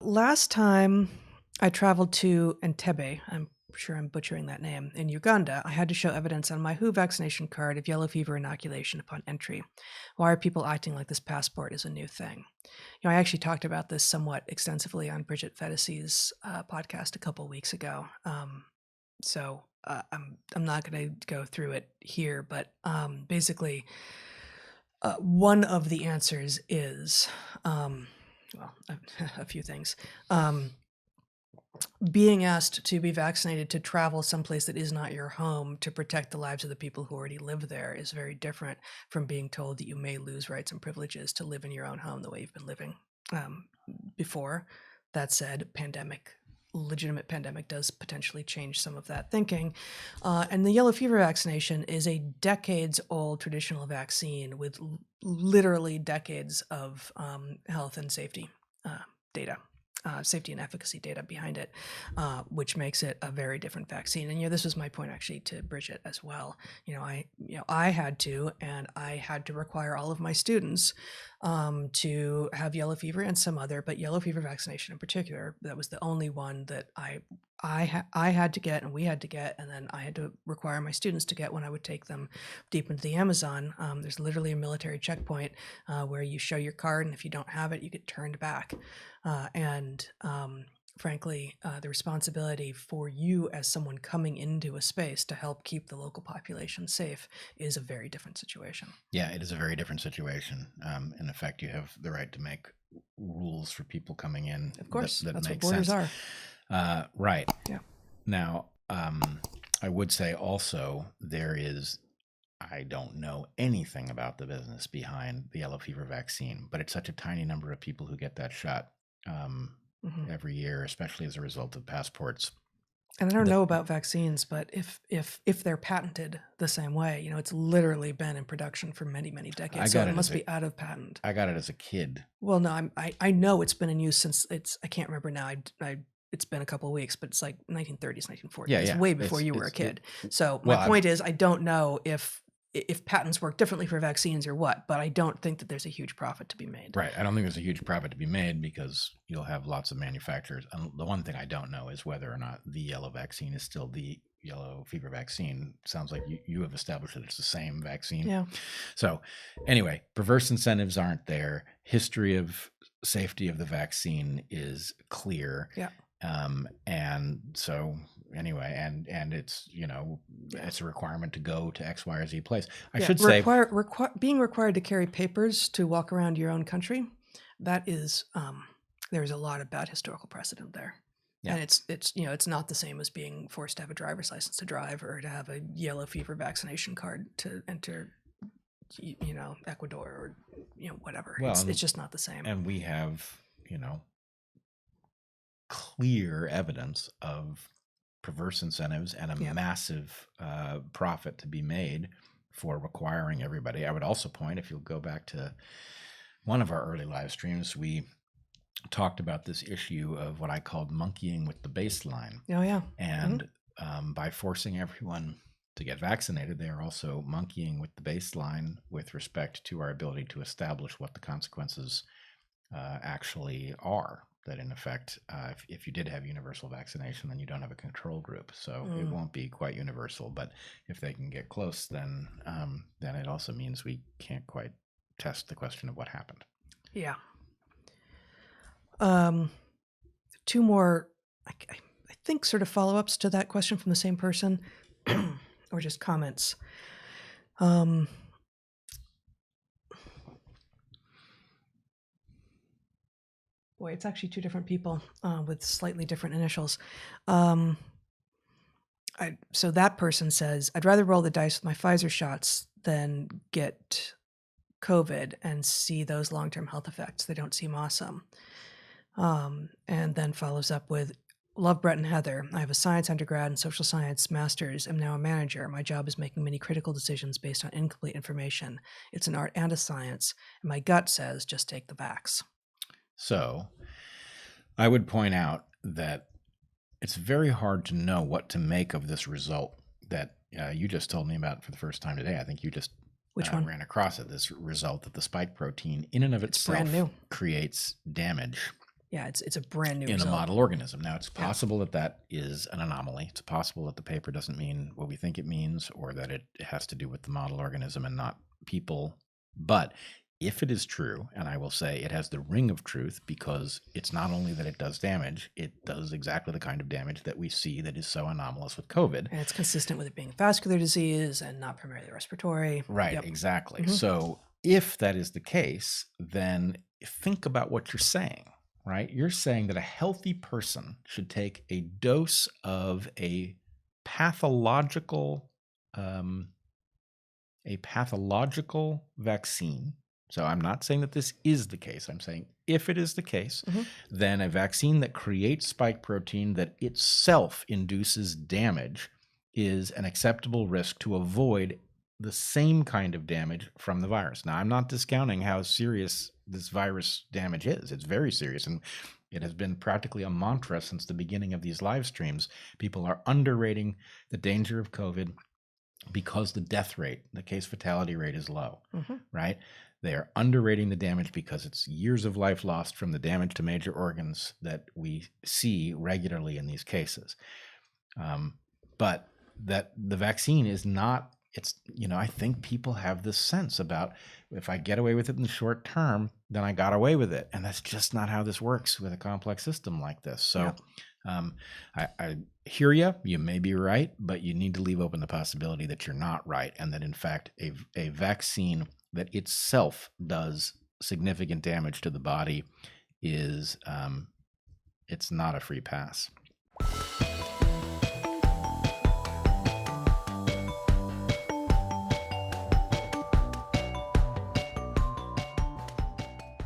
Last time I traveled to Entebbe, I'm sure I'm butchering that name, in Uganda, I had to show evidence on my WHO vaccination card of yellow fever inoculation upon entry. Why are people acting like this passport is a new thing? I actually talked about this somewhat extensively on Bridget Fettis's podcast a couple weeks ago. I'm not going to go through it here, but basically, one of the answers is, a few things. Being asked to be vaccinated to travel someplace that is not your home to protect the lives of the people who already live there is very different from being told that you may lose rights and privileges to live in your own home the way you've been living before. That said, legitimate pandemic does potentially change some of that thinking. And the yellow fever vaccination is a decades-old traditional vaccine with literally decades of health and safety data. Safety and efficacy data behind it, which makes it a very different vaccine. And this was my point actually to Bridget as well. I had to require all of my students to have yellow fever and some other, but yellow fever vaccination in particular. That was the only one that I had to get, and we had to get, and then I had to require my students to get when I would take them deep into the Amazon. There's literally a military checkpoint where you show your card, and if you don't have it, you get turned back. Frankly, the responsibility for you as someone coming into a space to help keep the local population safe is a very different situation. Yeah, it is a very different situation. In effect, you have the right to make rules for people coming in. Of course, that that's make what borders sense. are. Right. Yeah. Now, I would say also I don't know anything about the business behind the yellow fever vaccine, but it's such a tiny number of people who get that shot every year, especially as a result of passports. And I don't know about vaccines, but if they're patented the same way, it's literally been in production for many, many decades. So it must be out of patent. I got it as a kid. Well, no, I know it's been in use since I can't remember now. It's been a couple of weeks, but it's like 1930s, 1940s. Yeah, it's way before you were a kid. So well, my point is, I don't know if patents work differently for vaccines or what, but I don't think that there's a huge profit to be made. Right. I don't think there's a huge profit to be made because you'll have lots of manufacturers. And the one thing I don't know is whether or not the yellow vaccine is still the yellow fever vaccine. Sounds like you have established that it's the same vaccine. Yeah. So anyway, perverse incentives aren't there. History of safety of the vaccine is clear. Yeah. And so anyway, and it's, it's a requirement to go to X, Y, or Z place. I should say being required to carry papers to walk around your own country, that is, there's a lot of bad historical precedent there. Yeah. And it's not the same as being forced to have a driver's license to drive or to have a yellow fever vaccination card to enter, Ecuador or, whatever. Well, it's just not the same. And we have, clear evidence of perverse incentives and a massive profit to be made for requiring everybody. I would also point, if you'll go back to one of our early live streams, we talked about this issue of what I called monkeying with the baseline. Oh, yeah. And by forcing everyone to get vaccinated, they are also monkeying with the baseline with respect to our ability to establish what the consequences actually are. That in effect, if you did have universal vaccination, then you don't have a control group. So it won't be quite universal. But if they can get close, then it also means we can't quite test the question of what happened. Yeah. Two more, I think, sort of follow-ups to that question from the same person, or just comments. Boy, it's actually two different people with slightly different initials. So that person says, I'd rather roll the dice with my Pfizer shots than get COVID and see those long-term health effects. They don't seem awesome. And then follows up with, love Bret and Heather. I have a science undergrad and social science master's. I'm now a manager. My job is making many critical decisions based on incomplete information. It's an art and a science. And my gut says, just take the vax. So I would point out that it's very hard to know what to make of this result that you just told me about for the first time today. I think you just ran across it, this result that the spike protein in and of itself creates damage Yeah, it's a brand new in a result. model organism. Now, it's Yeah. possible that that is an anomaly. It's possible that the paper doesn't mean what we think it means, or that it has to do with the model organism and not people. But if it is true, and I will say it has the ring of truth, because it's not only that it does damage, it does exactly the kind of damage that we see that is so anomalous with COVID. And it's consistent with it being a vascular disease and not primarily respiratory. Right, Yep. exactly. Mhm. So if that is the case, then think about what you're saying, right? You're saying that a healthy person should take a dose of pathological um, a pathological vaccine. So I'm not saying that this is the case. I'm saying if it is the case, Mhm. then a vaccine that creates spike protein that itself induces damage is an acceptable risk to avoid the same kind of damage from the virus. Now, I'm not discounting how serious this virus damage is. It's very serious, and it has been practically a mantra since the beginning of these live streams. People are underrating the danger of COVID because the death rate, the case fatality rate, is low, Mhm. right? They are underrating the damage because it's years of life lost from the damage to major organs that we see regularly in these cases. But that the vaccine is not, it's, I think people have this sense about, if I get away with it in the short term, then I got away with it. And that's just not how this works with a complex system like this. So I hear you. You may be right, but you need to leave open the possibility that you're not right, and that in fact a vaccine that itself does significant damage to the body is it's not a free pass.